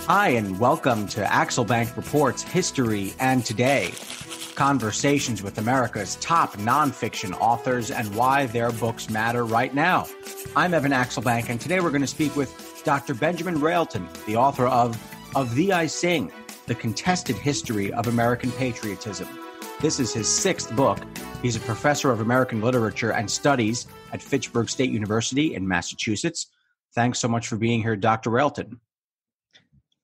Hi, and welcome to Axel Bank Reports History and Today. Conversations with America's top nonfiction authors and why their books matter right now. I'm Evan Axelbank, and today we're going to speak with Dr. Benjamin Railton, the author of Thee I Sing, The Contested History of American Patriotism. This is his sixth book. He's a professor of American literature and studies at Fitchburg State University in Massachusetts. Thanks so much for being here, Dr. Railton.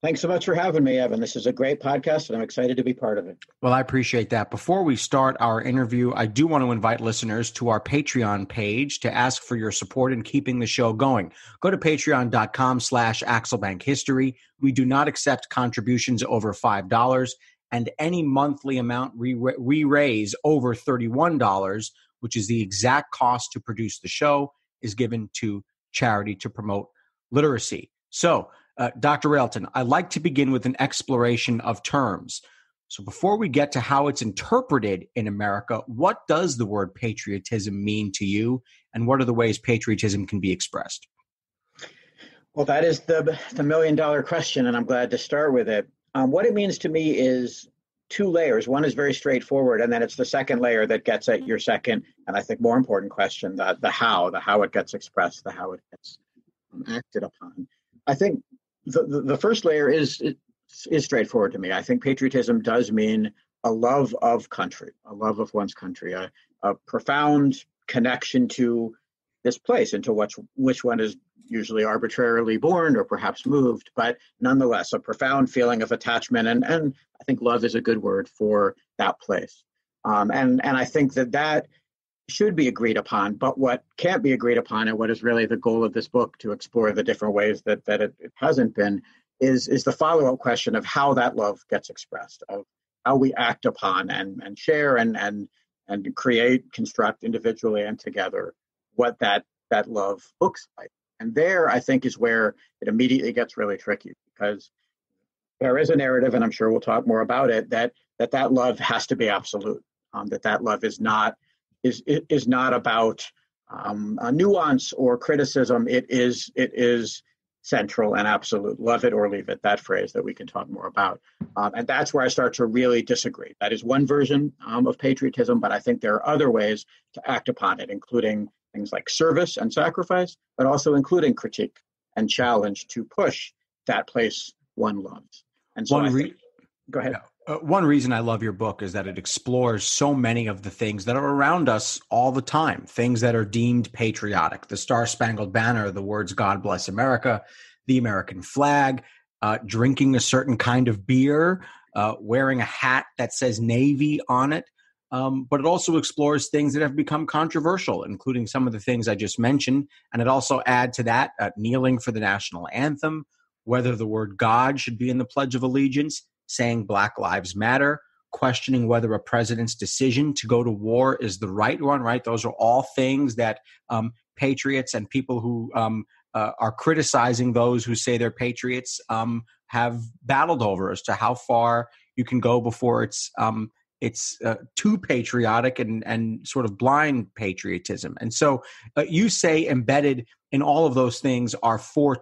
Thanks so much for having me, Evan. This is a great podcast, and I'm excited to be part of it. Well, I appreciate that. Before we start our interview, I do want to invite listeners to our Patreon page to ask for your support in keeping the show going. Go to patreon.com/AxelBankHistory. We do not accept contributions over $5, and any monthly amount we raise over $31, which is the exact cost to produce the show, is given to charity to promote literacy. So, Dr. Railton, I'd like to begin with an exploration of terms. So before we get to how it's interpreted in America, what does the word patriotism mean to you, and what are the ways patriotism can be expressed? Well, that is the million-dollar question, and I'm glad to start with it. What it means to me is two layers. One is very straightforward, and then it's the second layer that gets at your second, and I think more important question, the how it gets expressed, the how it gets acted upon. I think the first layer is straightforward to me. I think patriotism does mean a love of country, a love of one's country, a profound connection to this place, into which one is usually arbitrarily born or perhaps moved, but nonetheless, a profound feeling of attachment. And I think love is a good word for that place. And I think that should be agreed upon, but what can't be agreed upon, and what is really the goal of this book to explore the different ways that it hasn't been, is the follow-up question of how that love gets expressed, of how we act upon and share and create, construct individually and together what that love looks like. And there, I think, is where it immediately gets really tricky, because there is a narrative, and I'm sure we'll talk more about it, that love has to be absolute, that love is not about a nuance or criticism. It is central and absolute. Love it or leave it, that phrase that we can talk more about. And that's where I start to really disagree. That is one version of patriotism, but I think there are other ways to act upon it, including things like service and sacrifice, but also including critique and challenge to push that place one loves. And so go ahead. Yeah. One reason I love your book is that it explores so many of the things that are around us all the time, things that are deemed patriotic: the Star-Spangled Banner, the words "God Bless America," the American flag, drinking a certain kind of beer, wearing a hat that says Navy on it. But it also explores things that have become controversial, including some of the things I just mentioned. And it also adds to that kneeling for the national anthem, whether the word God should be in the Pledge of Allegiance, saying Black Lives Matter, questioning whether a president's decision to go to war is the right one, right? Those are all things that patriots and people who are criticizing those who say they're patriots have battled over, as to how far you can go before it's too patriotic and sort of blind patriotism. And so you say embedded in all of those things are four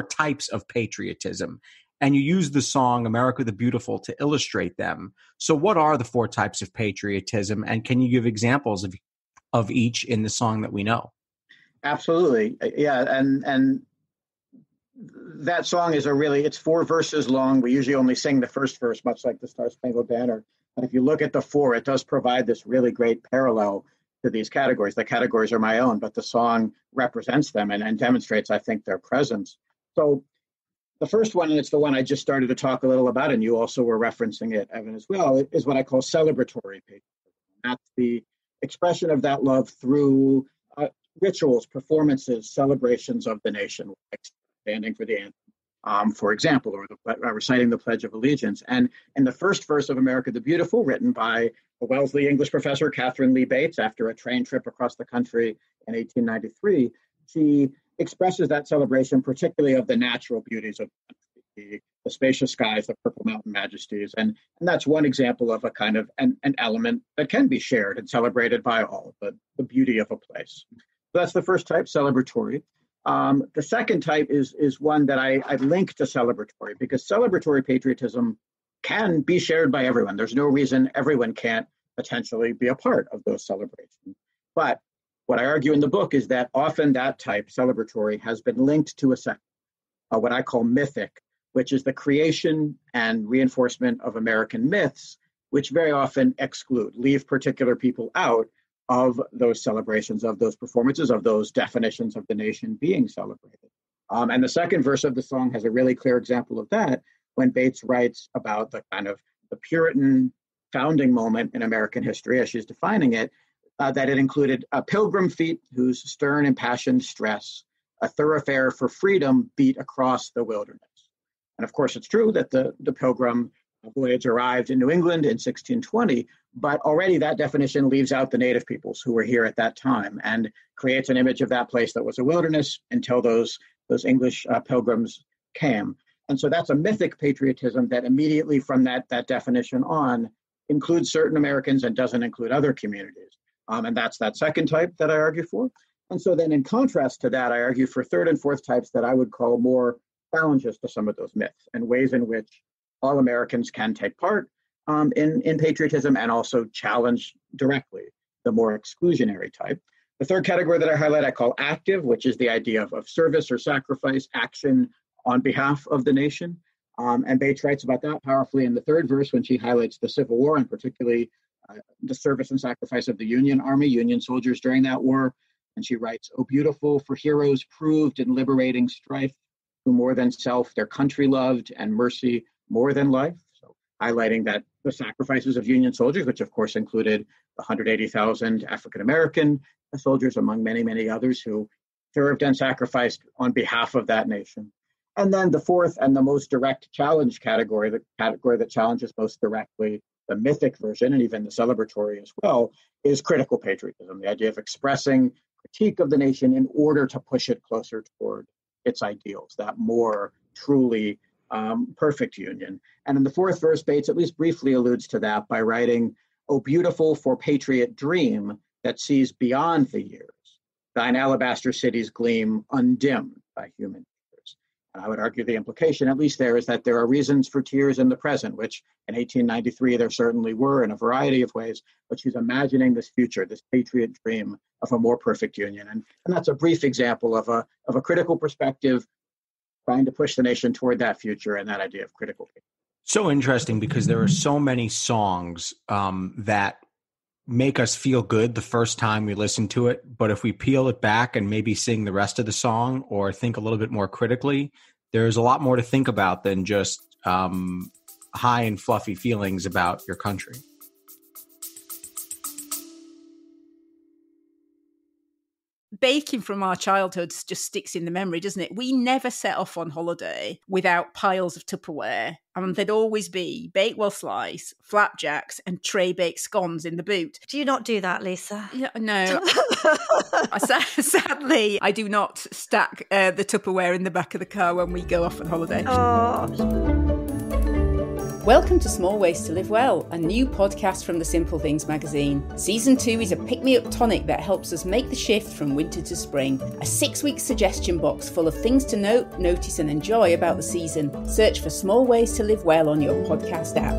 types of patriotism. And you use the song America the Beautiful to illustrate them. So what are the four types of patriotism, and can you give examples of each in the song that we know? Absolutely. Yeah, and that song is it's 4 verses long. We usually only sing the first verse, much like the Star-Spangled Banner. But if you look at the 4, it does provide this really great parallel to these categories. The categories are my own, but the song represents them and demonstrates, I think, their presence. So the first one, and it's the one I just started to talk a little about, and you also were referencing it, Evan, as well, is what I call celebratory patriotism. That's the expression of that love through rituals, performances, celebrations of the nation, like standing for the anthem, for example, or reciting the Pledge of Allegiance. And in the first verse of America the Beautiful, written by a Wellesley English professor, Catherine Lee Bates, after a train trip across the country in 1893, she expresses that celebration, particularly of the natural beauties of the spacious skies, the purple mountain majesties. And that's one example of a kind of an element that can be shared and celebrated by all, the beauty of a place. So that's the first type, celebratory. The second type is one that I link to celebratory, because celebratory patriotism can be shared by everyone. There's no reason everyone can't potentially be a part of those celebrations. But what I argue in the book is that often that type, celebratory, has been linked to a second, what I call mythic, which is the creation and reinforcement of American myths, which very often leave particular people out of those celebrations, of those performances, of those definitions of the nation being celebrated. And the second verse of the song has a really clear example of that, when Bates writes about the kind of the Puritan founding moment in American history, as she's defining it, that it included pilgrim feet whose stern impassioned stress, a thoroughfare for freedom, beat across the wilderness. And of course, it's true that the Pilgrim voyage arrived in New England in 1620, but already that definition leaves out the native peoples who were here at that time and creates an image of that place that was a wilderness until those English pilgrims came. And so that's a mythic patriotism that immediately from that definition on includes certain Americans and doesn't include other communities. And that's that second type that I argue for. And so then in contrast to that, I argue for third and fourth types that I would call more challenges to some of those myths and ways in which all Americans can take part in patriotism and also challenge directly the more exclusionary type. The third category that I highlight, I call active, which is the idea of service or sacrifice, action on behalf of the nation. And Bates writes about that powerfully in the third verse when she highlights the Civil War and particularly the service and sacrifice of the Union Army, Union soldiers during that war. And she writes, "Oh, beautiful for heroes proved in liberating strife, who more than self their country loved and mercy more than life." So highlighting that the sacrifices of Union soldiers, which of course included the 180,000 African-American soldiers among many, many others who served and sacrificed on behalf of that nation. And then the fourth and the most direct challenge category, the category that challenges most directly the mythic version and even the celebratory as well, is critical patriotism, the idea of expressing critique of the nation in order to push it closer toward its ideals, that more truly perfect union. And in the fourth verse, Bates at least briefly alludes to that by writing, "Oh, beautiful for patriot dream that sees beyond the years, thine alabaster cities gleam undimmed by human tears." And I would argue the implication, at least there, is that there are reasons for tears in the present, which in 1893 there certainly were in a variety of ways, but she's imagining this future, this patriot dream of a more perfect union. And that's a brief example of a critical perspective trying to push the nation toward that future and that idea of critical. So interesting because there are so many songs that make us feel good the first time we listen to it. But if we peel it back and maybe sing the rest of the song or think a little bit more critically, there's a lot more to think about than just high and fluffy feelings about your country. Baking from our childhoods just sticks in the memory, doesn't it? We never set off on holiday without piles of Tupperware. And there'd always be Bakewell slice, flapjacks, and tray baked scones in the boot. Do you not do that, Lisa? Yeah, no. Sadly, I do not stack the Tupperware in the back of the car when we go off on holiday. Oh. Welcome to Small Ways to Live Well, a new podcast from the Simple Things magazine. Season 2 is a pick-me-up tonic that helps us make the shift from winter to spring. A 6-week suggestion box full of things to note, notice and enjoy about the season. Search for Small Ways to Live Well on your podcast app.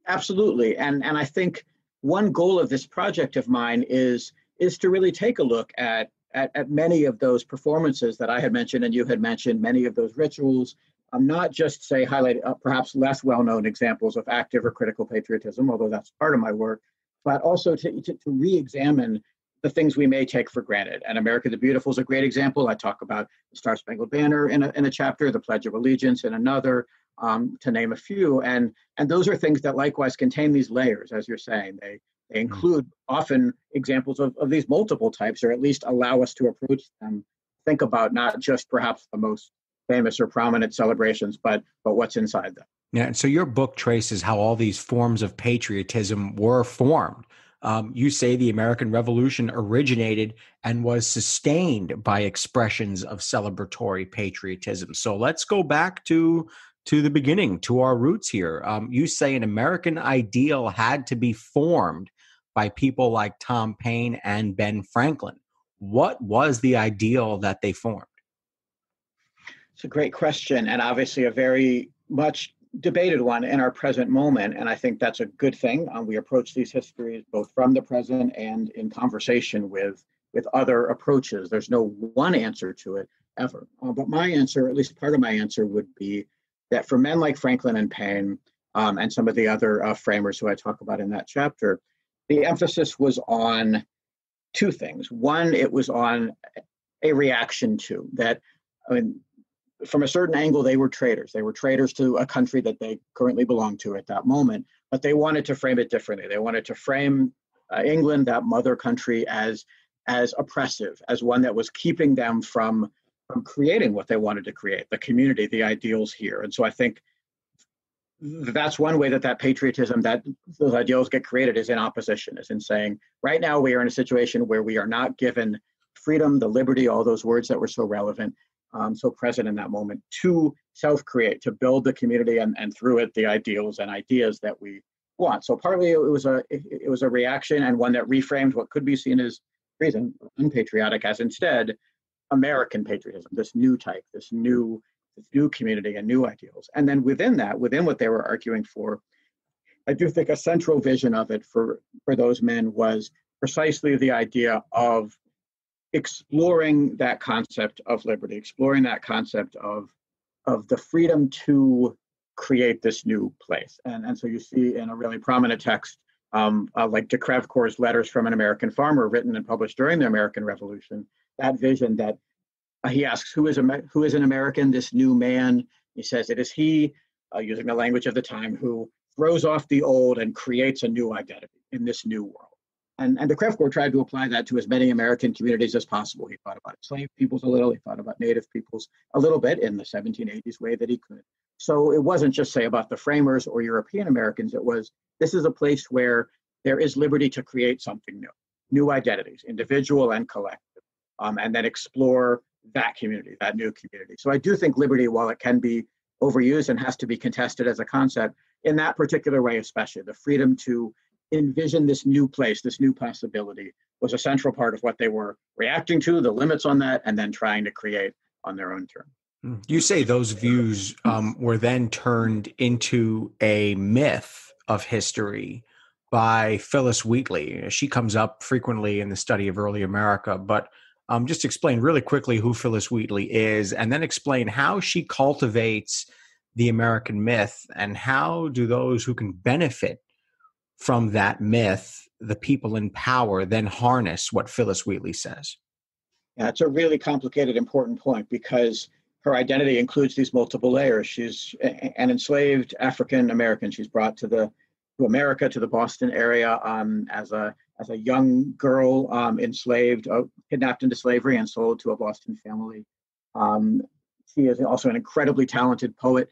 Absolutely. And I think one goal of this project of mine is to really take a look at many of those performances that I had mentioned and you had mentioned, many of those rituals, not just say highlight perhaps less well-known examples of active or critical patriotism, although that's part of my work, but also to re-examine the things we may take for granted. And America the Beautiful is a great example. I talk about the Star Spangled Banner in a chapter, the Pledge of Allegiance in another, to name a few. And those are things that likewise contain these layers, as you're saying. They include often examples of these multiple types, or at least allow us to approach them, think about not just perhaps the most famous or prominent celebrations, but what's inside them. Yeah, and so your book traces how all these forms of patriotism were formed. You say the American Revolution originated and was sustained by expressions of celebratory patriotism. So let's go back to the beginning, to our roots here. You say an American ideal had to be formed by people like Tom Paine and Ben Franklin. What was the ideal that they formed? It's a great question, and obviously a very much debated one in our present moment. And I think that's a good thing. We approach these histories both from the present and in conversation with other approaches. There's no one answer to it ever. But my answer, at least part of my answer, would be that for men like Franklin and Paine, and some of the other framers who I talk about in that chapter, the emphasis was on two things. One, it was on a reaction to that. I mean, from a certain angle, they were traitors. They were traitors to a country that they currently belonged to at that moment, but they wanted to frame it differently. They wanted to frame England, that mother country, as oppressive, as one that was keeping them from creating what they wanted to create, the community, the ideals here. And so I think that's one way that patriotism, that those ideals get created, is in opposition, is in saying, right now we are in a situation where we are not given freedom, the liberty, all those words that were so relevant, so present in that moment, to self-create, to build the community and through it the ideals and ideas that we want. So partly it was a reaction, and one that reframed what could be seen as treason, unpatriotic, as instead American patriotism, this new type, this new community and new ideals. And then within what they were arguing for, I do think a central vision of it for those men was precisely the idea of exploring that concept of liberty, exploring that concept of the freedom to create this new place. And so you see in a really prominent text, like de Crevecoeur's Letters from an American Farmer, written and published during the American Revolution, that vision that he asks, who is an American, this new man? He says it is he, using the language of the time, who throws off the old and creates a new identity in this new world. And de Crevecoeur tried to apply that to as many American communities as possible. He thought about enslaved peoples a little, he thought about native peoples a little bit in the 1780s way that he could. So it wasn't just, say, about the framers or European Americans. It was, this is a place where there is liberty to create something new identities, individual and collective, and then explore that community, that new community. So I do think liberty, while it can be overused and has to be contested as a concept, in that particular way especially, the freedom to envision this new place, this new possibility, was a central part of what they were reacting to, the limits on that, and then trying to create on their own terms. You say those views were then turned into a myth of history by Phyllis Wheatley. She comes up frequently in the study of early America, but just explain really quickly who Phyllis Wheatley is, and then explain how she cultivates the American myth, and how do those who can benefit from that myth, the people in power, then harness what Phyllis Wheatley says. Yeah, it's a really complicated, important point, because her identity includes these multiple layers. She's an enslaved African American. She's brought to America, to the Boston area, as a young girl, enslaved, kidnapped into slavery, and sold to a Boston family. She is also an incredibly talented poet,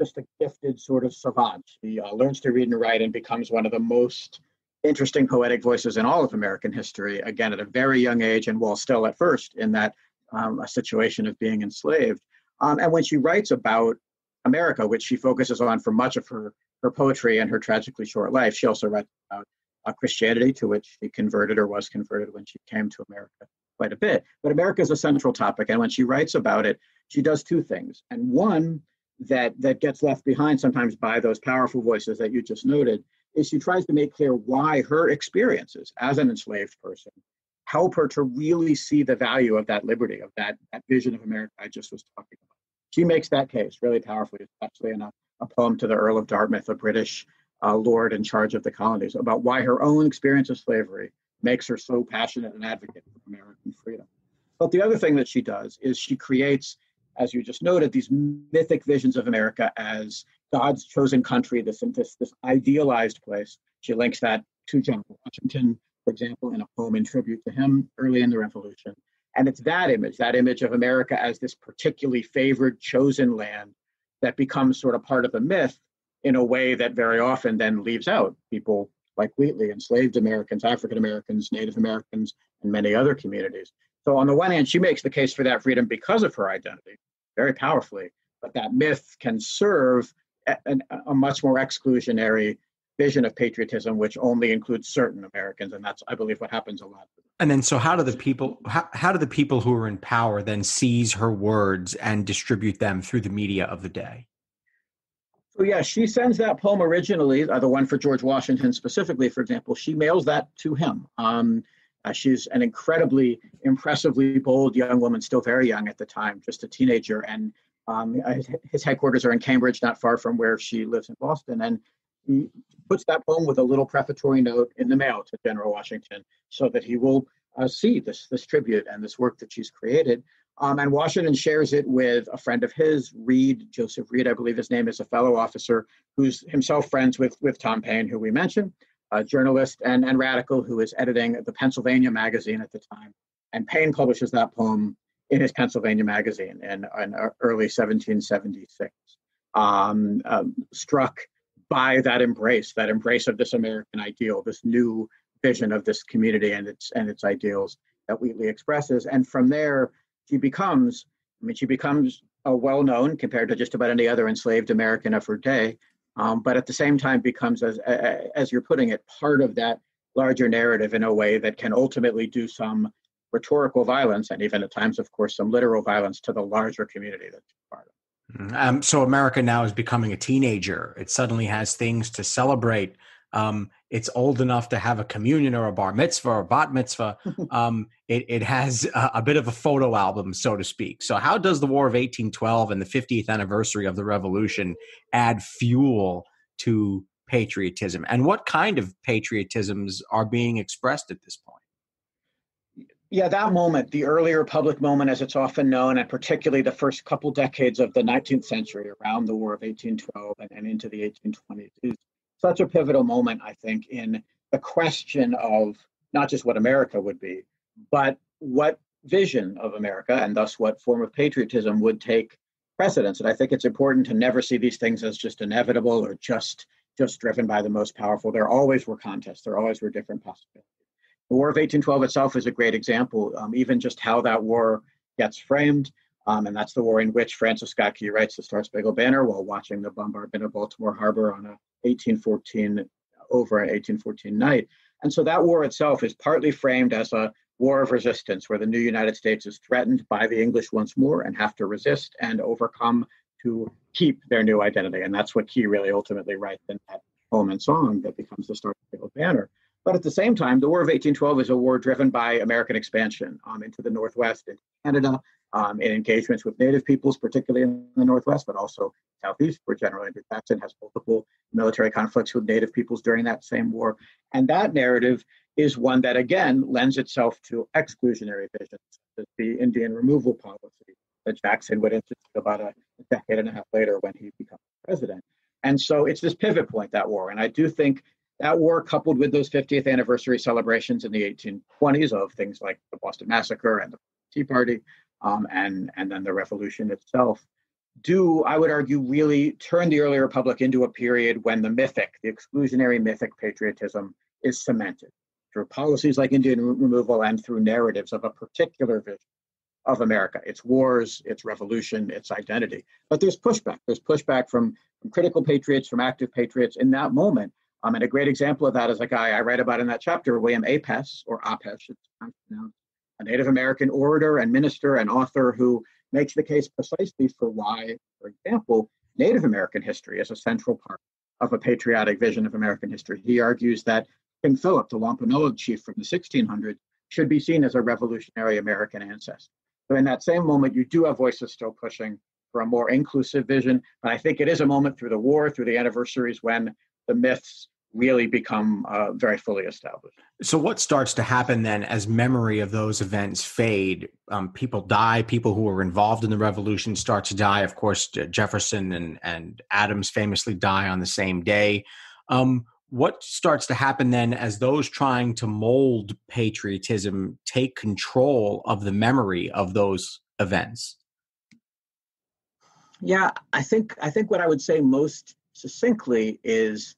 just a gifted sort of savant. She learns to read and write and becomes one of the most interesting poetic voices in all of American history, again, at a very young age, and while still at first in that a situation of being enslaved. And when she writes about America, which she focuses on for much of her poetry and her tragically short life, she also writes about Christianity, to which she converted or was converted when she came to America quite a bit. But America is a central topic, and when she writes about it, she does two things. And one that gets left behind sometimes by those powerful voices that you just noted is she tries to make clear why her experiences as an enslaved person help her to really see the value of that liberty, of that vision of America I just was talking about. She makes that case really powerfully, especially in a poem to the Earl of Dartmouth, a British lord in charge of the colonies, about why her own experience of slavery makes her so passionate an advocate for American freedom. But the other thing that she does is she creates, as you just noted, these mythic visions of America as God's chosen country, this idealized place. She links that to General Washington, for example, in a poem in tribute to him early in the Revolution. And it's that image of America as this particularly favored, chosen land, that becomes sort of part of the myth in a way that very often then leaves out people like Wheatley, enslaved Americans, African Americans, Native Americans, and many other communities. So on the one hand, she makes the case for that freedom because of her identity, very powerfully, but that myth can serve a much more exclusionary vision of patriotism, which only includes certain Americans. And that's, I believe, what happens a lot. And then, so how do the people who are in power then seize her words and distribute them through the media of the day? So yeah, she sends that poem originally, the one for George Washington specifically, for example. She mails that to him. She's an incredibly, impressively bold young woman, still very young at the time, just a teenager. And his headquarters are in Cambridge, not far from where she lives in Boston. And he puts that poem with a little prefatory note in the mail to General Washington so that he will see this tribute and this work that she's created. And Washington shares it with a friend of his, Joseph Reed, I believe his name is, a fellow officer who's himself friends with Tom Paine, who we mentioned, a journalist and radical who is editing the Pennsylvania magazine at the time. And Paine publishes that poem in his Pennsylvania magazine in early 1776, struck by that embrace of this American ideal, this new vision of this community and its ideals that Wheatley expresses. And from there, she becomes a well-known, compared to just about any other enslaved American of her day, but at the same time becomes, as you're putting it, part of that larger narrative in a way that can ultimately do some rhetorical violence, and even at times, of course, some literal violence to the larger community that she's part of. So America now is becoming a teenager. It suddenly has things to celebrate. It's old enough to have a communion or a bar mitzvah or bat mitzvah. It has a bit of a photo album, so to speak. So how does the War of 1812 and the 50th anniversary of the Revolution add fuel to patriotism? And what kind of patriotisms are being expressed at this point? Yeah, that moment, the early Republic moment, as it's often known, and particularly the first couple decades of the 19th century around the War of 1812 and into the 1820s, is such a pivotal moment, I think, in the question of not just what America would be, but what vision of America and thus what form of patriotism would take precedence. And I think it's important to never see these things as just inevitable or just driven by the most powerful. There always were contests. There always were different possibilities. The War of 1812 itself is a great example, even just how that war gets framed. And that's the war in which Francis Scott Key writes the Star-Spangled Banner while watching the bombardment of Baltimore Harbor on an 1814 night. And so that war itself is partly framed as a war of resistance, where the new United States is threatened by the English once more and have to resist and overcome to keep their new identity. And that's what Key really ultimately writes in that poem and song that becomes the Star-Spangled Banner. But at the same time, the War of 1812 is a war driven by American expansion into the Northwest, into Canada, in engagements with Native peoples, particularly in the Northwest, but also Southeast, where General Andrew Jackson has multiple military conflicts with Native peoples during that same war. And that narrative is one that, again, lends itself to exclusionary visions, such as the Indian removal policy that Jackson would institute about a decade and a half later when he becomes president. And so it's this pivot point, that war. And I do think that war, coupled with those 50th anniversary celebrations in the 1820s of things like the Boston Massacre and the Tea Party, and then the Revolution itself, do, I would argue, really turn the early Republic into a period when the exclusionary mythic patriotism is cemented through policies like Indian removal and through narratives of a particular vision of America, its wars, its revolution, its identity. But there's pushback. There's pushback from critical patriots, from active patriots in that moment. And a great example of that is a guy I write about in that chapter, William Apess, or Apesh, it's pronounced, a Native American orator and minister and author who makes the case precisely for why, for example, Native American history is a central part of a patriotic vision of American history. He argues that King Philip, the Wampanoag chief from the 1600s, should be seen as a revolutionary American ancestor. So in that same moment, you do have voices still pushing for a more inclusive vision. But I think it is a moment through the war, through the anniversaries, when the myths really become very fully established. So what starts to happen then as memory of those events fade? People die. People who were involved in the revolution start to die. Of course, Jefferson and Adams famously die on the same day. What starts to happen then as those trying to mold patriotism take control of the memory of those events? Yeah, I think what I would say most succinctly is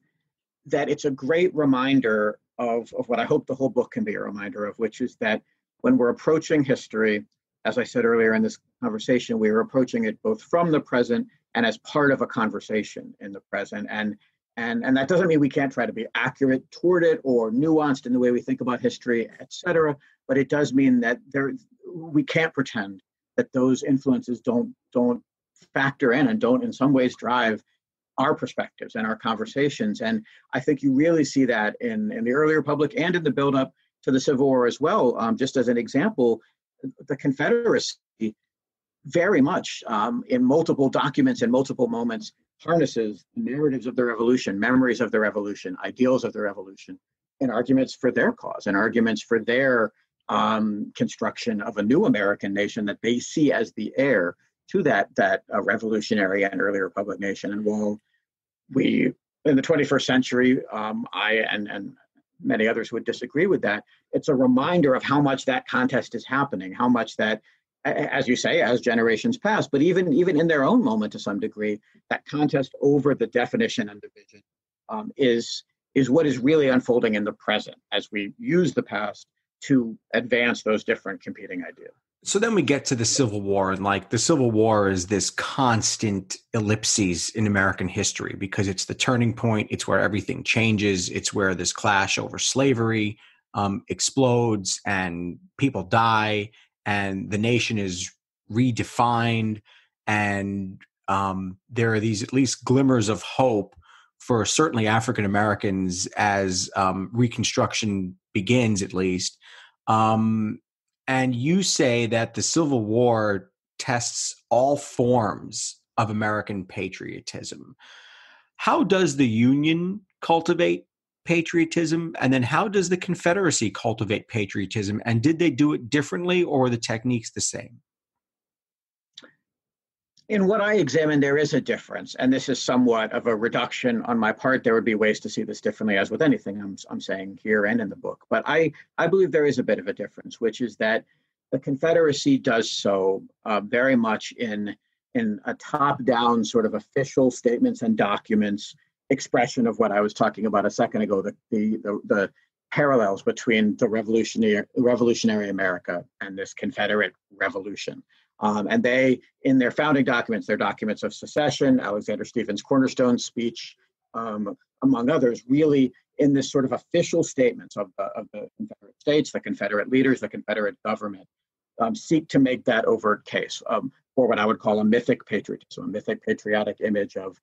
that it's a great reminder of what I hope the whole book can be a reminder of, which is that when we're approaching history, as I said earlier in this conversation, we are approaching it both from the present and as part of a conversation in the present. And And that doesn't mean we can't try to be accurate toward it or nuanced in the way we think about history, et cetera. But it does mean that we can't pretend that those influences don't factor in and don't in some ways drive our perspectives and our conversations. And I think you really see that in the early Republic and in the buildup to the Civil War as well. Just as an example, the Confederacy very much in multiple documents and multiple moments harnesses narratives of the revolution, memories of the revolution, ideals of the revolution, and arguments for their cause and arguments for their construction of a new American nation that they see as the heir to that revolutionary and early Republic nation. And while we, in the 21st century, I and many others would disagree with that, it's a reminder of how much that contest is happening, how much that, as you say, as generations pass, but even in their own moment to some degree, that contest over the definition and division is what is really unfolding in the present as we use the past to advance those different competing ideas. So then we get to the Civil War, and like the Civil War is this constant ellipses in American history because it's the turning point. It's where everything changes. It's where this clash over slavery explodes and people die and the nation is redefined. And there are these at least glimmers of hope for certainly African Americans as Reconstruction begins, at least. And you say that the Civil War tests all forms of American patriotism. How does the Union cultivate patriotism? And then how does the Confederacy cultivate patriotism? And did they do it differently, or were the techniques the same? In what I examined, there is a difference, and this is somewhat of a reduction on my part. There would be ways to see this differently, as with anything I'm saying here and in the book. But I believe there is a bit of a difference, which is that the Confederacy does so very much in a top-down sort of official statements and documents expression of what I was talking about a second ago, the parallels between the revolutionary America and this Confederate Revolution. And they, in their founding documents, their documents of secession, Alexander Stephens' cornerstone speech, among others, really in this sort of official statements of the Confederate States, the Confederate leaders, the Confederate government, seek to make that overt case for what I would call a mythic patriotism, a mythic patriotic image of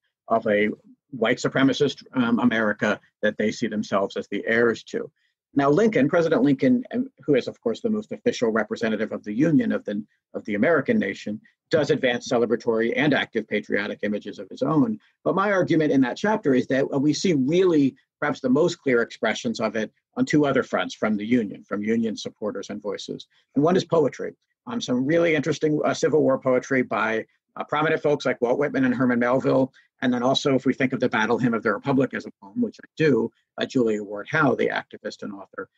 a white supremacist America that they see themselves as the heirs to. Now, President Lincoln, who is, of course, the most official representative of the Union, of the American nation, does advance celebratory and active patriotic images of his own. But my argument in that chapter is that we see really perhaps the most clear expressions of it on two other fronts from the Union, from Union supporters and voices. And one is poetry. Some really interesting Civil War poetry by prominent folks like Walt Whitman and Herman Melville. And then also, if we think of the Battle Hymn of the Republic as a poem, which I do, Julia Ward Howe, the activist and author.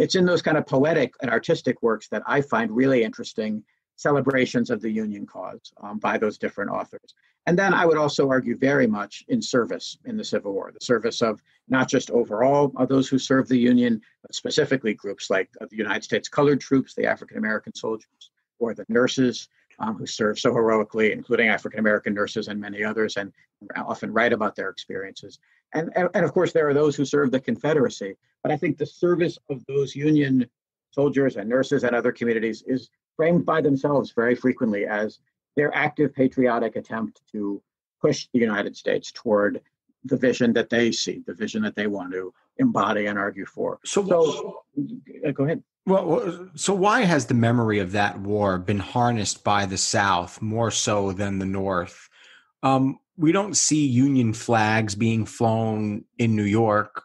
It's in those kind of poetic and artistic works that I find really interesting celebrations of the Union cause by those different authors. And then I would also argue very much in service in the Civil War, the service of not just overall of those who serve the Union, but specifically groups like the United States colored troops, the African-American soldiers, or the nurses who serve so heroically, including African-American nurses and many others, and often write about their experiences. And of course, there are those who serve the Confederacy. But I think the service of those Union soldiers and nurses and other communities is framed by themselves very frequently as their active patriotic attempt to push the United States toward the vision that they see, the vision that they want to embody and argue for. So go ahead. Well, so why has the memory of that war been harnessed by the South more so than the North? We don't see Union flags being flown in New York.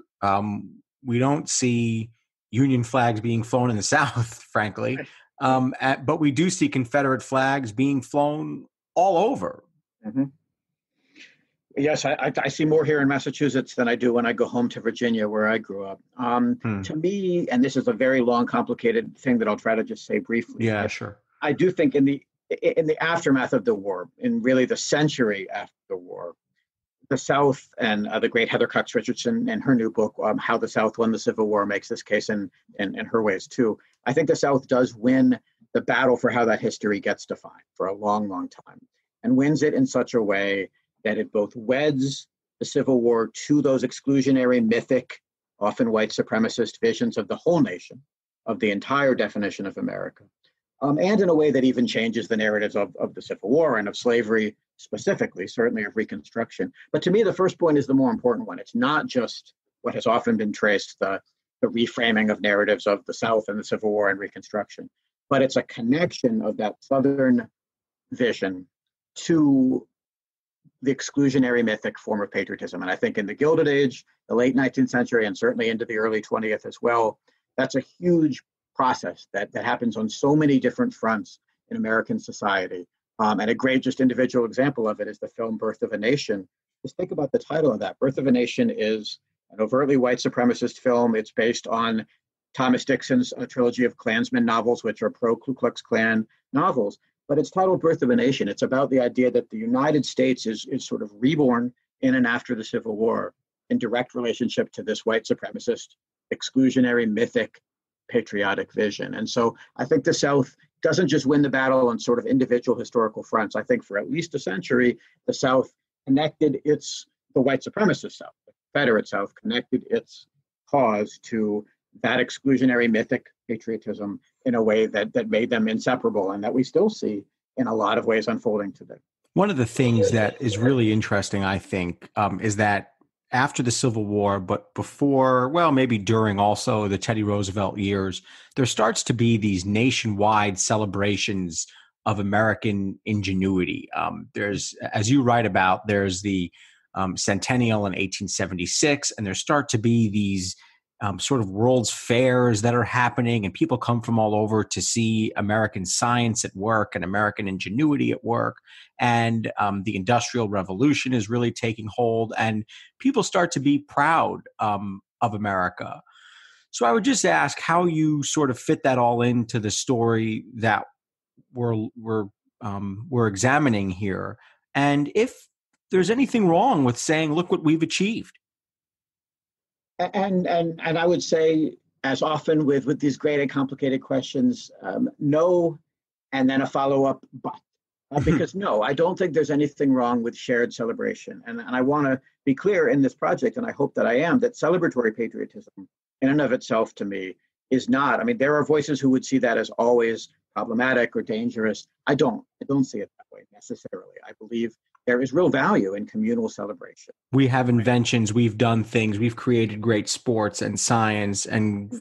We don't see Union flags being flown in the South, frankly. But we do see Confederate flags being flown all over. Mm-hmm. Yes, I see more here in Massachusetts than I do when I go home to Virginia, where I grew up. To me, and this is a very long, complicated thing that I'll try to just say briefly. Yeah, sure. I do think in the aftermath of the war, in really the century after the war, the South and the great Heather Cox Richardson in her new book, How the South Won the Civil War, makes this case in her ways too. I think the South does win the battle for how that history gets defined for a long, long time, and wins it in such a way that it both weds the Civil War to those exclusionary, mythic, often white supremacist visions of the whole nation, of the entire definition of America, and in a way that even changes the narratives of the Civil War and of slavery specifically, certainly of Reconstruction. But to me, the first point is the more important one. It's not just what has often been traced, the reframing of narratives of the South and the Civil War and Reconstruction, but it's a connection of that Southern vision to the exclusionary mythic form of patriotism. And I think in the Gilded Age, the late 19th century, and certainly into the early 20th as well, that's a huge process that happens on so many different fronts in American society. And a great just individual example of it is the film Birth of a Nation. Just think about the title of that. Birth of a Nation is an overtly white supremacist film. It's based on Thomas Dixon's trilogy of Klansman novels, which are pro-Ku Klux Klan novels. But it's titled Birth of a Nation. It's about the idea that the United States is sort of reborn in and after the Civil War in direct relationship to this white supremacist, exclusionary, mythic, patriotic vision. And so I think the South doesn't just win the battle on sort of individual historical fronts. I think for at least a century, the South connected the white supremacist South, the Confederate South, connected its cause to that exclusionary, mythic patriotism in a way that made them inseparable and that we still see in a lot of ways unfolding today. One of the things that is really interesting, I think, is that after the Civil War, but before, well, maybe during also the Teddy Roosevelt years, there starts to be these nationwide celebrations of American ingenuity. There's, as you write about, there's the centennial in 1876, and there start to be these sort of world's fairs that are happening, and people come from all over to see American science at work and American ingenuity at work. And the Industrial Revolution is really taking hold, and people start to be proud of America. So I would just ask how you sort of fit that all into the story that we're examining here, and if there's anything wrong with saying, "Look what we've achieved." And I would say, as often with these great and complicated questions, no, and then a follow-up but. Because no, I don't think there's anything wrong with shared celebration. And I want to be clear in this project, and I hope that I am, that celebratory patriotism in and of itself to me is not. I mean, there are voices who would see that as always problematic or dangerous. I don't see it that way necessarily. I believe there is real value in communal celebration. We have inventions, we've done things, we've created great sports and science and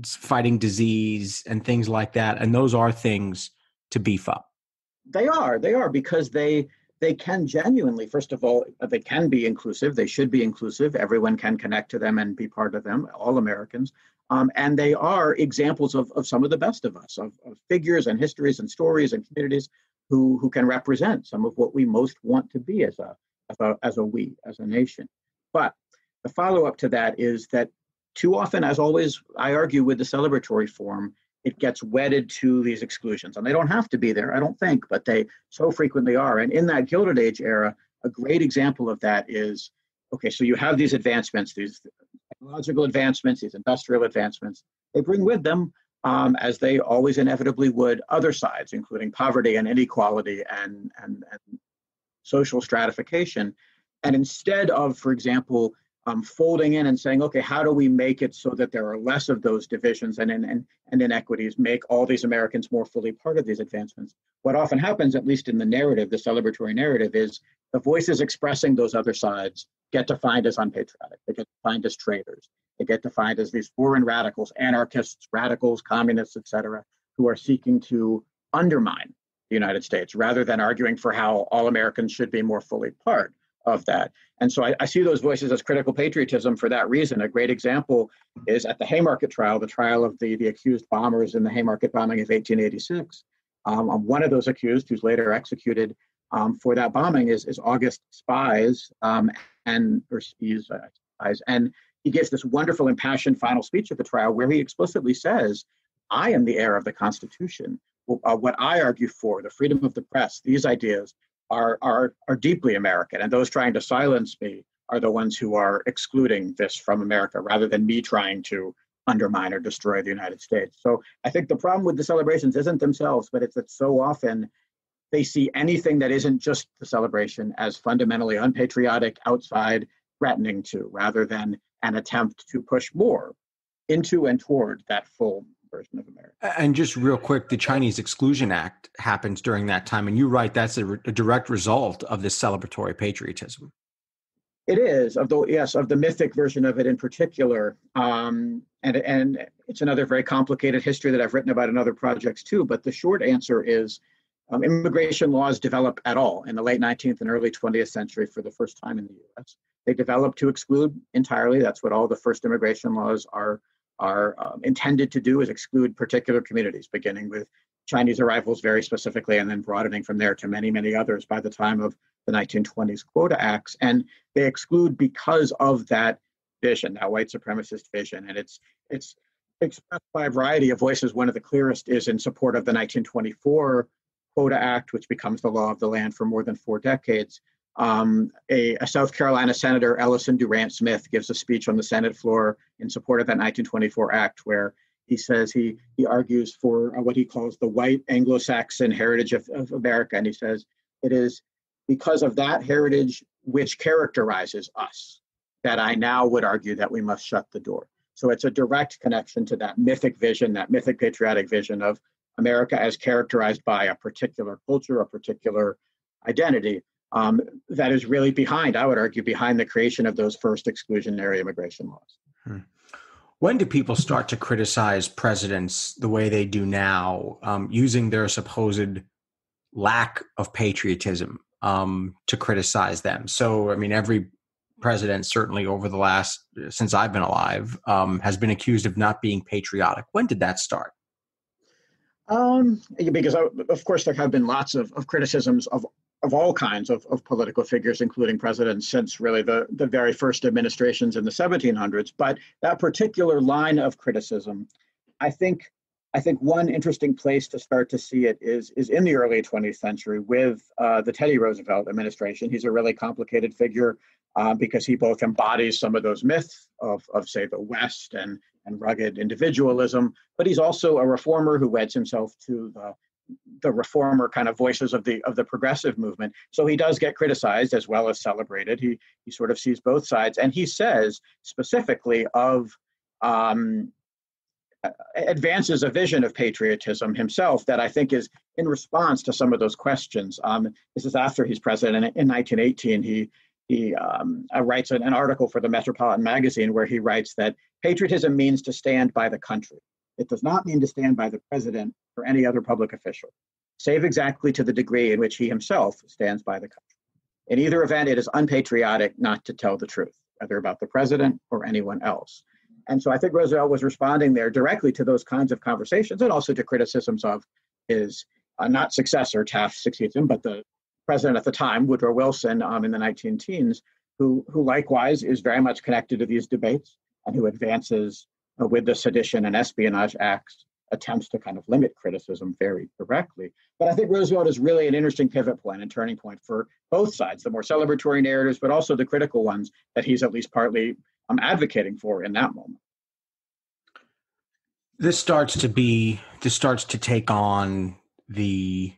fighting disease and things like that. And those are things to beef up. They are because they can genuinely, first of all, they can be inclusive. They should be inclusive. Everyone can connect to them and be part of them, all Americans. And they are examples of some of the best of us, of figures and histories and stories and communities who can represent some of what we most want to be as a nation. But the follow-up to that is that too often, as always, I argue with the celebratory form, it gets wedded to these exclusions. And they don't have to be there, I don't think, but they so frequently are. And in that Gilded Age era, a great example of that is, okay, so you have these advancements, these technological advancements, these industrial advancements. They bring with them, as they always inevitably would, other sides, including poverty and inequality and social stratification. And instead of, for example, folding in and saying, okay, how do we make it so that there are less of those divisions and inequities, make all these Americans more fully part of these advancements? What often happens, at least in the narrative, the celebratory narrative, is the voices expressing those other sides get defined as unpatriotic. They get defined as traitors. They get defined as these foreign radicals, anarchists, radicals, communists, etc., who are seeking to undermine the United States rather than arguing for how all Americans should be more fully part of that. And so I see those voices as critical patriotism for that reason. A great example is at the Haymarket trial, the trial of the accused bombers in the Haymarket bombing of 1886. One of those accused, who's later executed for that bombing, is August Spies, and he gives this wonderful impassioned final speech at the trial where he explicitly says, I am the heir of the Constitution. What I argue for, the freedom of the press, these ideas, are deeply American, and those trying to silence me are the ones who are excluding this from America rather than me trying to undermine or destroy the United States. So I think the problem with the celebrations isn't themselves, but it's that so often they see anything that isn't just the celebration as fundamentally unpatriotic, outside, threatening to, rather than an attempt to push more into and toward that full version of America. And just real quick, the Chinese Exclusion Act happens during that time. And you're right, that's a direct result of this celebratory patriotism. It is, of the mythic version of it in particular. And it's another very complicated history that I've written about in other projects too. But the short answer is immigration laws develop at all in the late 19th and early 20th century for the first time in the U.S. They develop to exclude entirely. That's what all the first immigration laws are intended to do, is exclude particular communities, beginning with Chinese arrivals very specifically, and then broadening from there to many, many others by the time of the 1920s Quota Acts. And they exclude because of that vision, that white supremacist vision. And it's expressed by a variety of voices. One of the clearest is in support of the 1924 Quota Act, which becomes the law of the land for more than 4 decades. A South Carolina Senator, Ellison Durant Smith, gives a speech on the Senate floor in support of that 1924 Act, where he says he argues for what he calls the white Anglo-Saxon heritage of America. And he says, it is because of that heritage which characterizes us that I now would argue that we must shut the door. So it's a direct connection to that mythic vision, that mythic patriotic vision of America as characterized by a particular culture, a particular identity. That is really behind, I would argue, behind the creation of those first exclusionary immigration laws. When do people start to criticize presidents the way they do now, using their supposed lack of patriotism to criticize them? So, I mean, every president, certainly over the last, since I've been alive, has been accused of not being patriotic. When did that start? Because, of course, there have been lots of criticisms of all kinds of political figures, including presidents, since really the very first administrations in the 1700s. But that particular line of criticism, I think one interesting place to start to see it is in the early 20th century with the Teddy Roosevelt administration. He's a really complicated figure because he both embodies some of those myths of say, the West and rugged individualism, but he's also a reformer who weds himself to the reformer kind of voices of the progressive movement. So he does get criticized as well as celebrated. He sort of sees both sides, and he says specifically of advances a vision of patriotism himself that I think is in response to some of those questions. This is after he's president. In 1918, he writes an article for the Metropolitan Magazine where he writes that patriotism means to stand by the country. It does not mean to stand by the president or any other public official, save exactly to the degree in which he himself stands by the country. In either event, it is unpatriotic not to tell the truth, whether about the president or anyone else. And so I think Roosevelt was responding there directly to those kinds of conversations and also to criticisms of his not successor, Taft succeeds him, but the president at the time, Woodrow Wilson, in the 19-teens, who likewise is very much connected to these debates and who advances with the Sedition and Espionage Acts, attempts to kind of limit criticism very directly. But I think Roosevelt is really an interesting pivot point and turning point for both sides, the more celebratory narratives, but also the critical ones that he's at least partly advocating for in that moment. This starts to take on the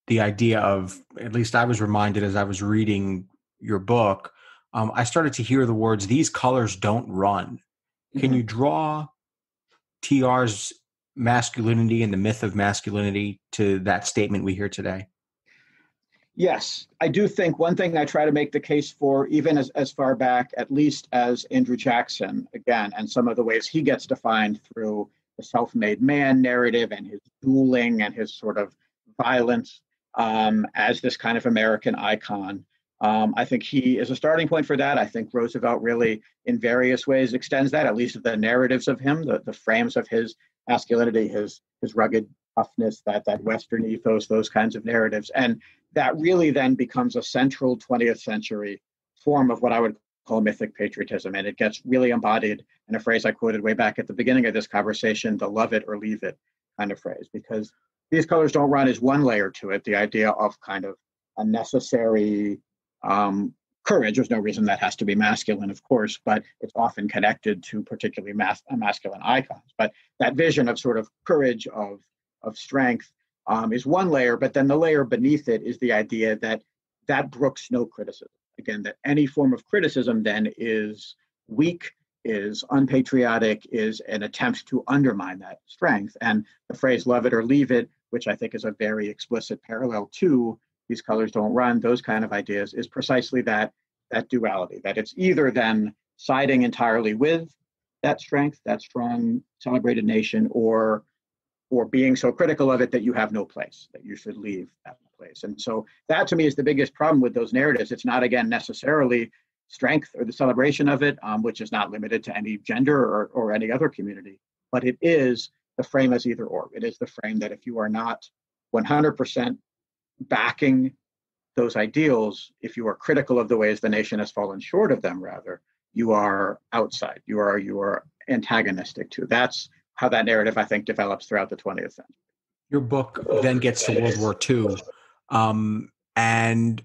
idea of, at least I was reminded as I was reading your book, I started to hear the words, these colors don't run. Can you draw TR's masculinity and the myth of masculinity to that statement we hear today? Yes, I do think one thing I try to make the case for, even as far back, at least as Andrew Jackson, again, and some of the ways he gets defined through the self-made man narrative and his dueling and his sort of violence as this kind of American icon. I think he is a starting point for that. I think Roosevelt really, in various ways, extends that, at least the narratives of him, the frames of his masculinity, his rugged toughness, that Western ethos, those kinds of narratives. And that really then becomes a central 20th century form of what I would call mythic patriotism. And it gets really embodied in a phrase I quoted way back at the beginning of this conversation, the love it or leave it kind of phrase, because these colors don't run is one layer to it, the idea of kind of a necessary courage. There's no reason that has to be masculine, of course, but it's often connected to particularly masculine icons. But that vision of sort of courage, of strength, is one layer, but then the layer beneath it is the idea that brooks no criticism. Again, that any form of criticism then is weak, is unpatriotic, is an attempt to undermine that strength. And the phrase love it or leave it, which I think is a very explicit parallel to these colors don't run, those kind of ideas, is precisely that duality, that it's either then siding entirely with that strength, that strong celebrated nation, or being so critical of it that you have no place, that you should leave that place. And so that to me is the biggest problem with those narratives. It's not, again, necessarily strength or the celebration of it, which is not limited to any gender or any other community, but it is the frame as either or. It is the frame that if you are not 100% backing those ideals, if you are critical of the ways the nation has fallen short of them, rather, you are outside. You are antagonistic to. That's how that narrative, I think, develops throughout the 20th century. Your book then gets to World War II. And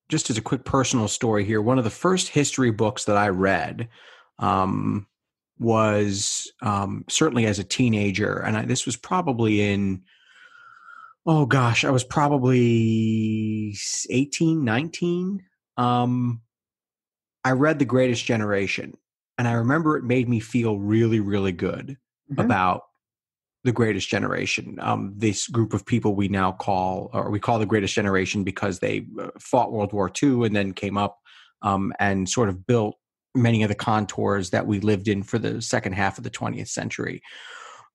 just as a quick personal story here, one of the first history books that I read was certainly as a teenager. And this was probably in, I was probably 18, 19. I read The Greatest Generation. And I remember it made me feel really, really good about the Greatest Generation. This group of people we call the Greatest Generation because they fought World War II and then came up and sort of built many of the contours that we lived in for the second half of the 20th century.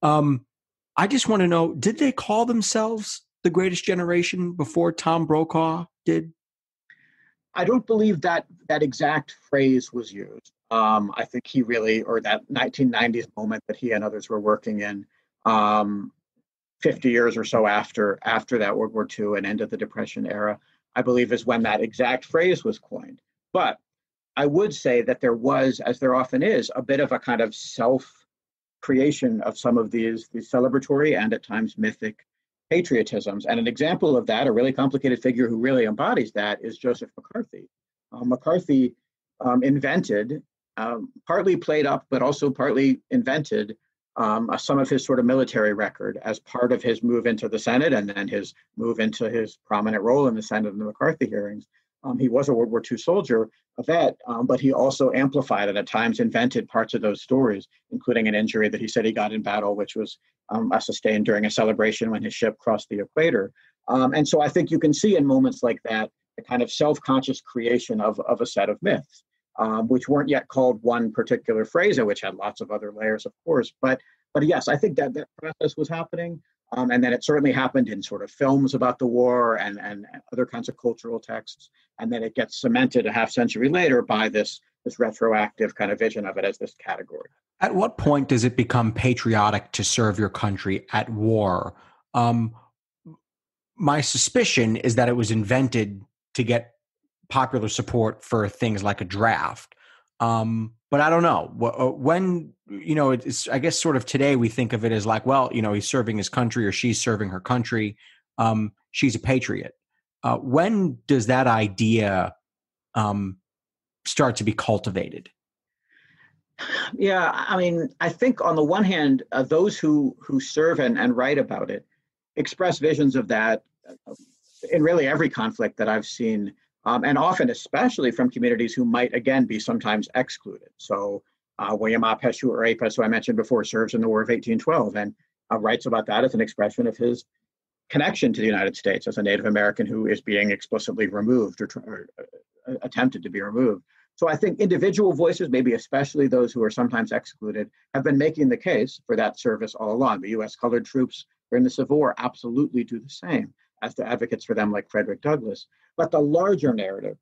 I just want to know, did they call themselves the Greatest Generation before Tom Brokaw did? I don't believe that exact phrase was used. I think he really, or that 1990s moment that he and others were working in, 50 years or so after that World War II and end of the Depression era, I believe is when that exact phrase was coined. But I would say that there was, as there often is, a bit of a kind of self-creation of some of these celebratory and at times mythic patriotisms. And an example of that, a really complicated figure who really embodies that, is Joseph McCarthy. McCarthy invented, partly played up, but also partly invented some of his sort of military record as part of his move into the Senate and then his move into his prominent role in the Senate and the McCarthy hearings. He was a World War II soldier, a vet, but he also amplified and at times invented parts of those stories, including an injury that he said he got in battle, which was sustained during a celebration when his ship crossed the equator. And so I think you can see in moments like that the kind of self-conscious creation of a set of myths, which weren't yet called one particular phrase, and which had lots of other layers, of course. But yes, I think that process was happening. And then it certainly happened in sort of films about the war and other kinds of cultural texts. And then it gets cemented a half century later by this retroactive kind of vision of it as this category. At what point does it become patriotic to serve your country at war? My suspicion is that it was invented to get popular support for things like a draft. But I don't know when, it's, I guess sort of today we think of it as like, well, he's serving his country or she's serving her country. She's a patriot. When does that idea start to be cultivated? Yeah, I mean, I think on the one hand, those who serve and write about it express visions of that in really every conflict that I've seen. And often, especially from communities who might, again, be sometimes excluded. So William Apeshu, or Apes, who I mentioned before, serves in the War of 1812 and writes about that as an expression of his connection to the United States as a Native American who is being explicitly removed or attempted to be removed. So I think individual voices, maybe especially those who are sometimes excluded, have been making the case for that service all along. The U.S. colored troops during the Civil War absolutely do the same, as do advocates for them like Frederick Douglass. But the larger narrative,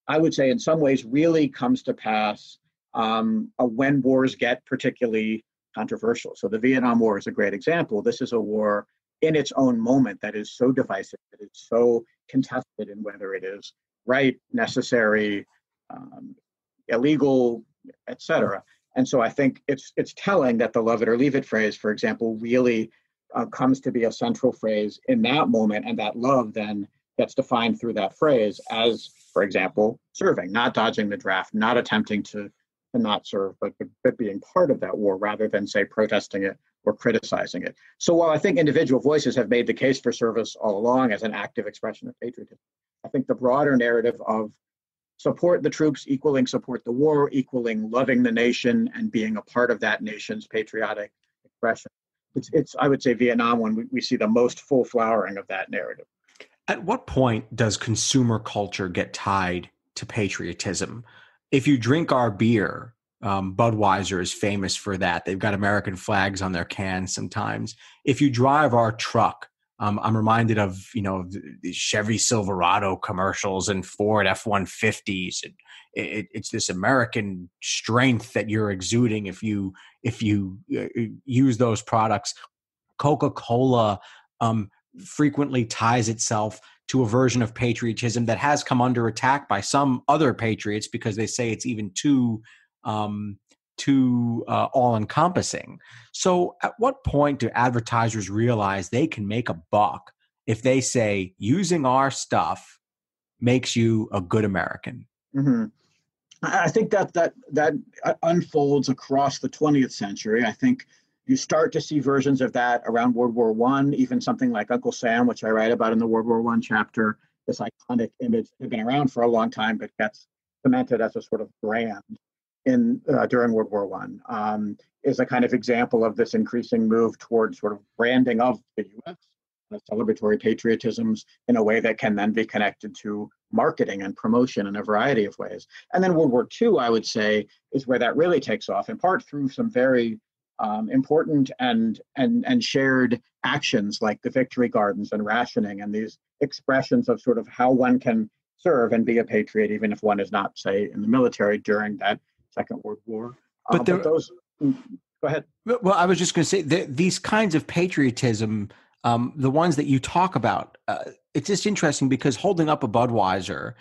I would say in some ways really comes to pass when wars get particularly controversial. So the Vietnam War is a great example. This is a war in its own moment that is so divisive, that is so contested in whether it is right, necessary, illegal, etc. And so I think it's telling that the love it or leave it phrase, for example, really comes to be a central phrase in that moment, and that love then gets defined through that phrase as, for example, serving, not dodging the draft, not attempting to not serve, but being part of that war rather than, say, protesting it or criticizing it. So while I think individual voices have made the case for service all along as an active expression of patriotism, I think the broader narrative of support the troops equaling support the war, equaling loving the nation and being a part of that nation's patriotic expression. It's I would say Vietnam when we see the most full flowering of that narrative. At what point does consumer culture get tied to patriotism? If you drink our beer, Budweiser is famous for that. They've got American flags on their cans sometimes. If you drive our truck, I'm reminded of, the Chevy Silverado commercials and Ford F-150s. It's this American strength that you're exuding if you use those products. Coca-Cola frequently ties itself to a version of patriotism that has come under attack by some other patriots because they say it's even too all-encompassing. So at what point do advertisers realize they can make a buck if they say using our stuff makes you a good American? Mm-hmm. I think that unfolds across the 20th century. I think you start to see versions of that around World War I, even something like Uncle Sam, which I write about in the World War I chapter. This iconic image had been around for a long time, but gets cemented as a sort of brand during World War I, is a kind of example of this increasing move toward sort of branding of the U.S., celebratory patriotisms in a way that can then be connected to marketing and promotion in a variety of ways. And then World War II, I would say, is where that really takes off, in part through some very important and shared actions like the victory gardens and rationing and these expressions of sort of how one can serve and be a patriot, even if one is not, say, in the military during that Second World War. But those, go ahead. Well, I was just going to say these kinds of patriotism, the ones that you talk about, it's just interesting because holding up a Budweiser,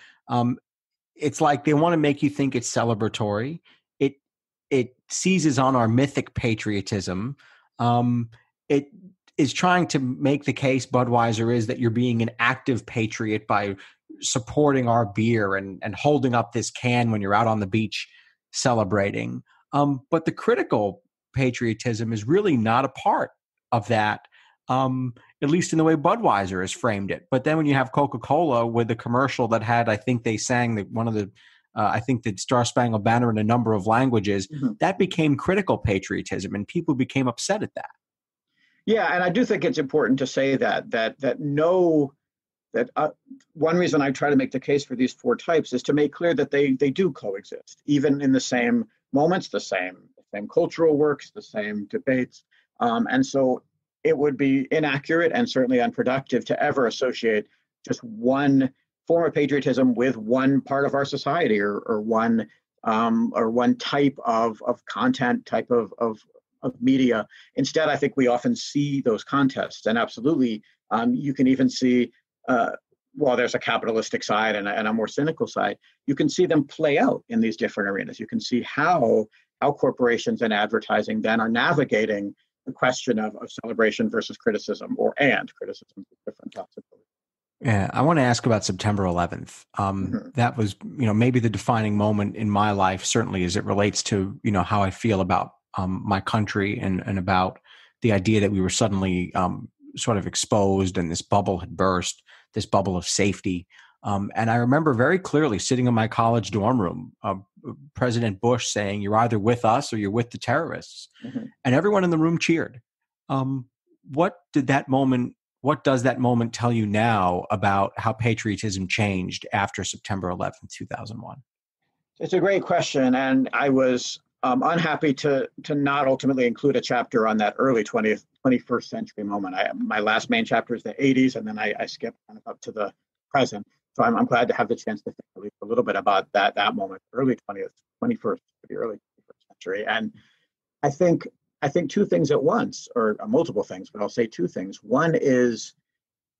it's like they want to make you think it's celebratory. It seizes on our mythic patriotism. It is trying to make the case, Budweiser is, that you're being an active patriot by supporting our beer and holding up this can when you're out on the beach celebrating. But the critical patriotism is really not a part of that, at least in the way Budweiser has framed it. But then when you have Coca-Cola with the commercial that had, I think they sang that one of the I think the Star Spangled Banner in a number of languages, that became critical patriotism, and people became upset at that. Yeah, and I do think it's important to say that one reason I try to make the case for these four types is to make clear that they do coexist, even in the same moments, the same cultural works, the same debates, and so it would be inaccurate and certainly unproductive to ever associate just one form of patriotism with one part of our society or one type of content, type of media. Instead, I think we often see those contests, and absolutely, you can even see, while there's a capitalistic side and a more cynical side, you can see them play out in these different arenas. You can see how corporations and advertising then are navigating the question of celebration versus criticism, and criticism is different possibilities. Yeah, I want to ask about September 11th. That was, maybe the defining moment in my life, certainly as it relates to, how I feel about my country and about the idea that we were suddenly sort of exposed and this bubble had burst, this bubble of safety. And I remember very clearly sitting in my college dorm room, President Bush saying, "You're either with us or you're with the terrorists." And everyone in the room cheered. What does that moment tell you now about how patriotism changed after September 11th, 2001? It's a great question. And I was unhappy to not ultimately include a chapter on that early 21st century moment. My last main chapter is the 80s, and then I skipped kind of up to the present. So I'm glad to have the chance to think at least a little bit about that moment, early 21st, the early 21st century. And I think two things at once, or multiple things, but I'll say two things. One is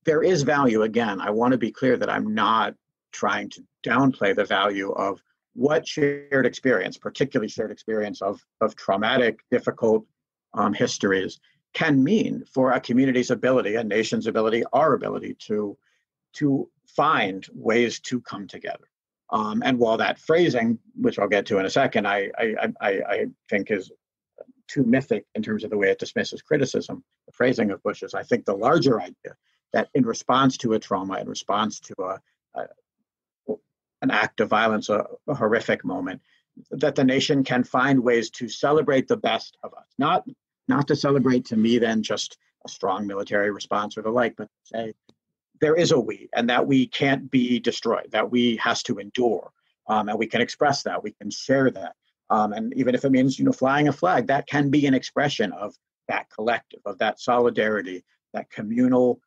there is value. Again, I want to be clear that I'm not trying to downplay the value of what shared experience, particularly shared experience of traumatic, difficult histories, can mean for a community's ability, a nation's ability, our ability to find ways to come together. And while that phrasing, which I'll get to in a second, I think is too mythic in terms of the way it dismisses criticism, the phrasing of Bush's, I think the larger idea that in response to a trauma, in response to an act of violence, a horrific moment, that the nation can find ways to celebrate the best of us. Not to celebrate, to me, then just a strong military response or the like, but to say there is a we, and that we can't be destroyed, that we has to endure, and we can express that, we can share that. And even if it means, flying a flag, that can be an expression of that collective, of that solidarity, that communal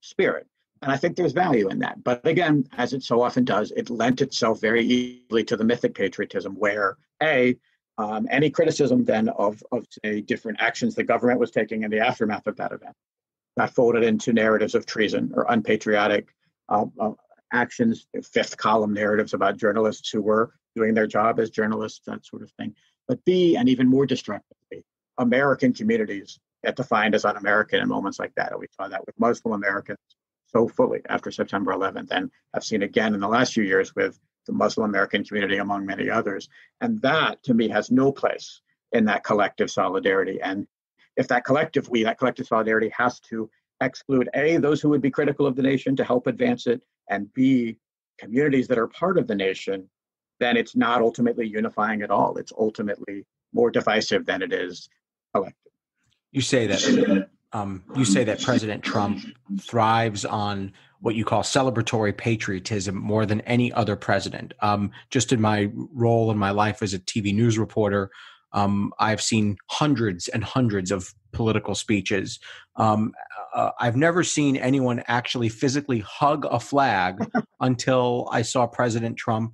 spirit. And I think there's value in that. But again, as it so often does, it lent itself very easily to the mythic patriotism, where any criticism then of say, different actions the government was taking in the aftermath of that event got folded into narratives of treason or unpatriotic actions, fifth column narratives about journalists who were doing their job as journalists, that sort of thing. But B, and even more destructively, American communities get defined as un-American in moments like that. And we saw that with Muslim Americans so fully after September 11th, and have seen again in the last few years with the Muslim American community, among many others. And that, to me, has no place in that collective solidarity. And if that collective solidarity has to exclude A, those who would be critical of the nation to help advance it, and B, communities that are part of the nation, then it's not ultimately unifying at all. It's ultimately more divisive than it is collective. You say that President Trump thrives on what you call celebratory patriotism more than any other president. Just in my role in my life as a TV news reporter, I've seen hundreds and hundreds of political speeches. I've never seen anyone actually physically hug a flag until I saw President Trump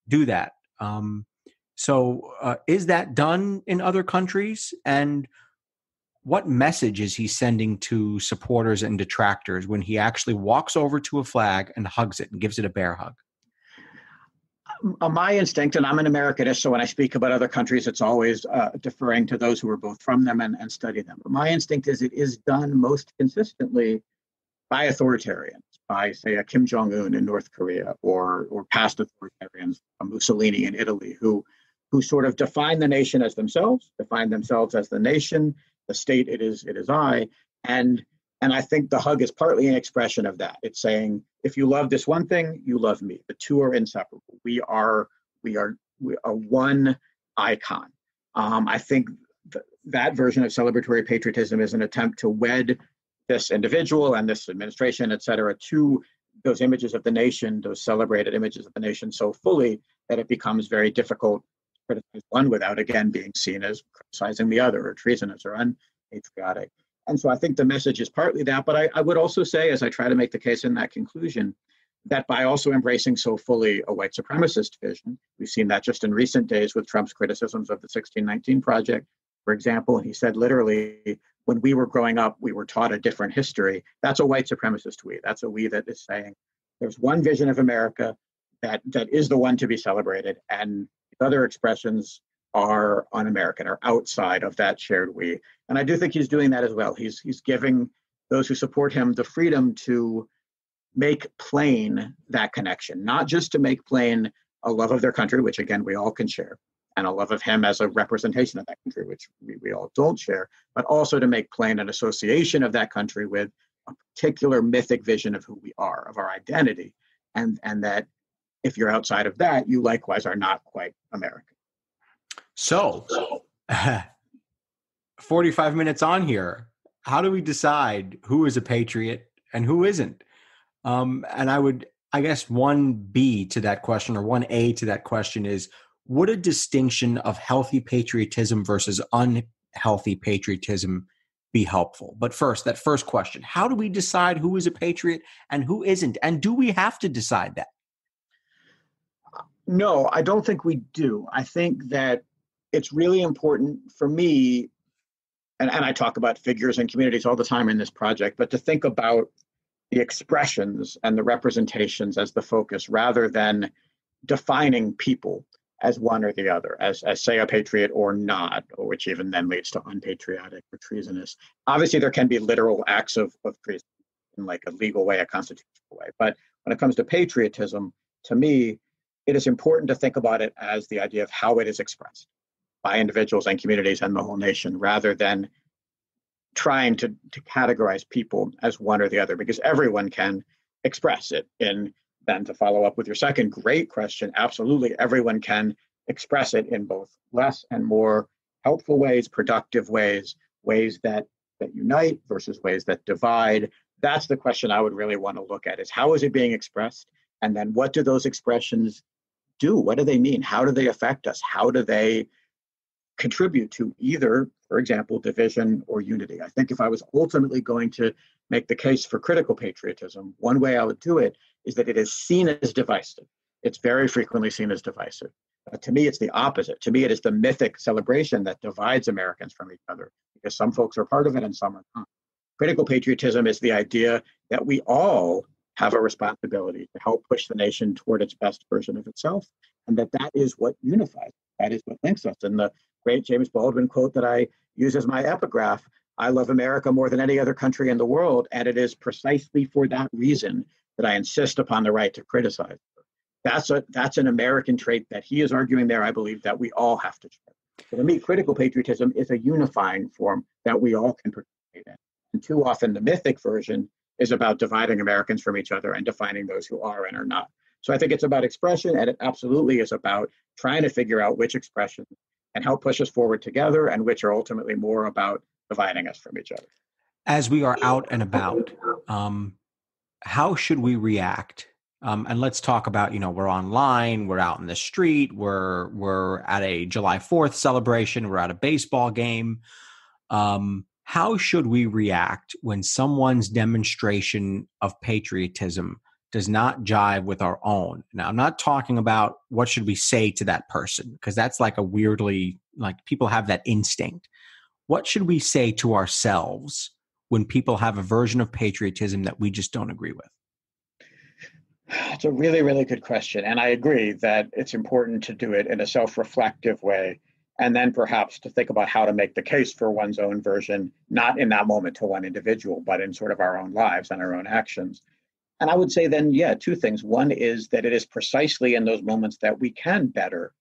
do that. So is that done in other countries? And what message is he sending to supporters and detractors when he actually walks over to a flag and hugs it and gives it a bear hug? My instinct, and I'm an Americanist, so when I speak about other countries, it's always deferring to those who are both from them and study them. But my instinct is it is done most consistently by authoritarians, by, say, a Kim Jong-un in North Korea, or past authoritarians, a Mussolini in Italy, who sort of define the nation as themselves, define themselves as the nation, the state, it is I. And I think the hug is partly an expression of that. It's saying, if you love this one thing, you love me. The two are inseparable. We are one icon. I think that version of celebratory patriotism is an attempt to wed this individual and this administration, et cetera, to those images of the nation, those celebrated images of the nation so fully that it becomes very difficult to criticize one without, again, being seen as criticizing the other, or treasonous or unpatriotic. And so I think the message is partly that, but I would also say, as I try to make the case in that conclusion, that by also embracing so fully a white supremacist vision, we've seen that just in recent days with Trump's criticisms of the 1619 Project, for example. He said literally, when we were growing up, we were taught a different history. That's a white supremacist we. That's a we that is saying there's one vision of America that is the one to be celebrated, and other expressions are un-American, are outside of that shared we. And I do think he's doing that as well. He's giving those who support him the freedom to make plain that connection, not just to make plain a love of their country, which again, we all can share, and a love of him as a representation of that country, which we all don't share, but also to make plain an association of that country with a particular mythic vision of who we are, of our identity, and that if you're outside of that, you likewise are not quite American. So 45 minutes on here, how do we decide who is a patriot and who isn't? And I guess 1B to that question, or 1A to that question, is would a distinction of healthy patriotism versus unhealthy patriotism be helpful? But first, that first question, how do we decide who is a patriot and who isn't? And do we have to decide that? No, I don't think we do. I think that it's really important for me, and I talk about figures and communities all the time in this project, but to think about the expressions and the representations as the focus, rather than defining people as one or the other, as say a patriot or not, or which even then leads to unpatriotic or treasonous. Obviously, there can be literal acts of treason in like a legal way, a constitutional way. But when it comes to patriotism, to me, it is important to think about it as the idea of how it is expressed by individuals and communities and the whole nation, rather than trying to categorize people as one or the other, because everyone can express it. And then to follow up with your second great question, absolutely, everyone can express it in both less and more helpful ways, productive ways, ways that unite versus ways that divide. That's the question I would really want to look at, is how is it being expressed? And then what do those expressions do? What do they mean? How do they affect us? How do they contribute to either, for example, division or unity? I think if I was ultimately going to make the case for critical patriotism, one way I would do it is that it is seen as divisive. It's very frequently seen as divisive. To me, it's the opposite. To me, it is the mythic celebration that divides Americans from each other, because some folks are part of it and some are not. Critical patriotism is the idea that we all have a responsibility to help push the nation toward its best version of itself, and that is what unifies. That is what links us. And the great James Baldwin quote that I use as my epigraph, I love America more than any other country in the world, and it is precisely for that reason that I insist upon the right to criticize her. That's an American trait that he is arguing there, I believe, that we all have to share. So to me, critical patriotism is a unifying form that we all can participate in. And too often the mythic version is about dividing Americans from each other and defining those who are and are not. So I think it's about expression, and it absolutely is about trying to figure out which expressions can help push us forward together and which are ultimately more about dividing us from each other. As we are out and about, how should we react? And let's talk about, we're online, we're out in the street, we're at a July 4th celebration, we're at a baseball game. How should we react when someone's demonstration of patriotism does not jive with our own? Now, I'm not talking about what should we say to that person, because that's like people have that instinct. What should we say to ourselves when people have a version of patriotism that we just don't agree with? It's a really, really good question. And I agree that it's important to do it in a self-reflective way, and then perhaps to think about how to make the case for one's own version, not in that moment to one individual, but in sort of our own lives and our own actions. And I would say then, two things. One is that it is precisely in those moments that we can better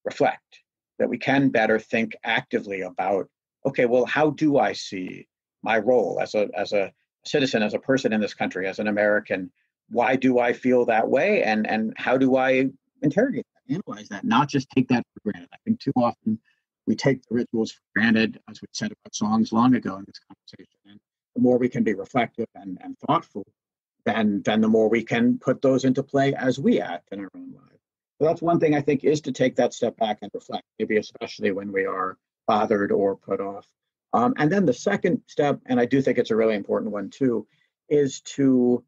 reflect, that we can better think actively about, okay, well, how do I see my role as a citizen, as a person in this country, as an American? Why do I feel that way? And how do I interrogate that, analyze that, not just take that for granted? I think too often we take the rituals for granted, as we said about songs long ago in this conversation. And the more we can be reflective and thoughtful, then the more we can put those into play as we act in our own lives. So that's one thing, I think, is to take that step back and reflect, maybe especially when we are bothered or put off. And then the second step, and I do think it's a really important one too, is to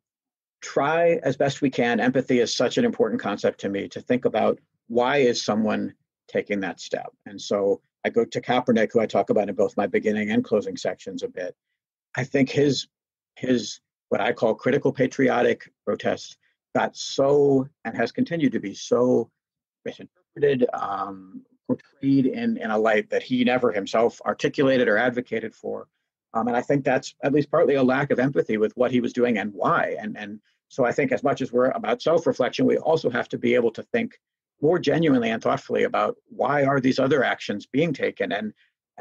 try as best we can. Empathy is such an important concept to me, to think about why is someone taking that step. And so I go to Kaepernick, who I talk about in both my beginning and closing sections a bit. I think his what I call critical patriotic protest got so, and has continued to be so misinterpreted, portrayed in a light that he never himself articulated or advocated for. And I think that's at least partly a lack of empathy with what he was doing and why. And so I think as much as we're about self-reflection, we also have to be able to think more genuinely and thoughtfully about why are these other actions being taken. And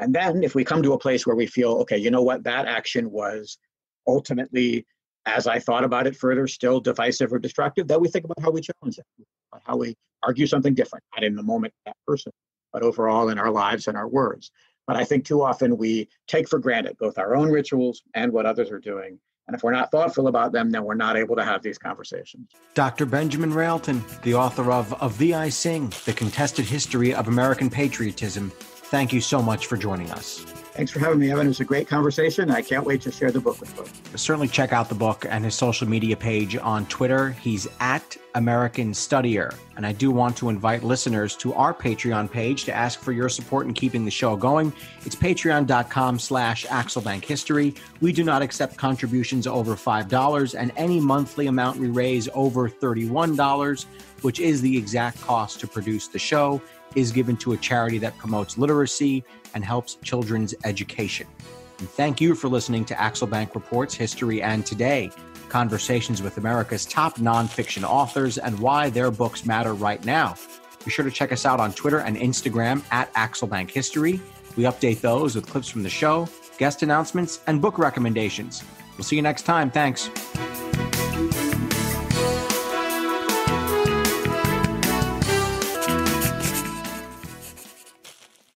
then if we come to a place where we feel, okay, you know what, that action was ultimately, as I thought about it further, still divisive or destructive, then we think about how we challenge it, about how we argue something different, not in the moment that person, but overall in our lives and our words. But I think too often we take for granted both our own rituals and what others are doing. And if we're not thoughtful about them, then we're not able to have these conversations. Dr. Benjamin Railton, the author of Thee I Sing, The Contested History of American Patriotism. Thank you so much for joining us. Thanks for having me, Evan. It was a great conversation. I can't wait to share the book with you. Certainly check out the book and his social media page on Twitter. He's at American Studier. And I do want to invite listeners to our Patreon page to ask for your support in keeping the show going. It's patreon.com/AxelBankHistory. We do not accept contributions over $5, and any monthly amount we raise over $31, which is the exact cost to produce the show, is given to a charity that promotes literacy and helps children's education. And thank you for listening to Axel Bank Reports History and Today. conversations with America's top nonfiction authors and why their books matter right now. Be sure to check us out on Twitter and Instagram at Axelbank History. We update those with clips from the show, guest announcements, and book recommendations. We'll see you next time. Thanks.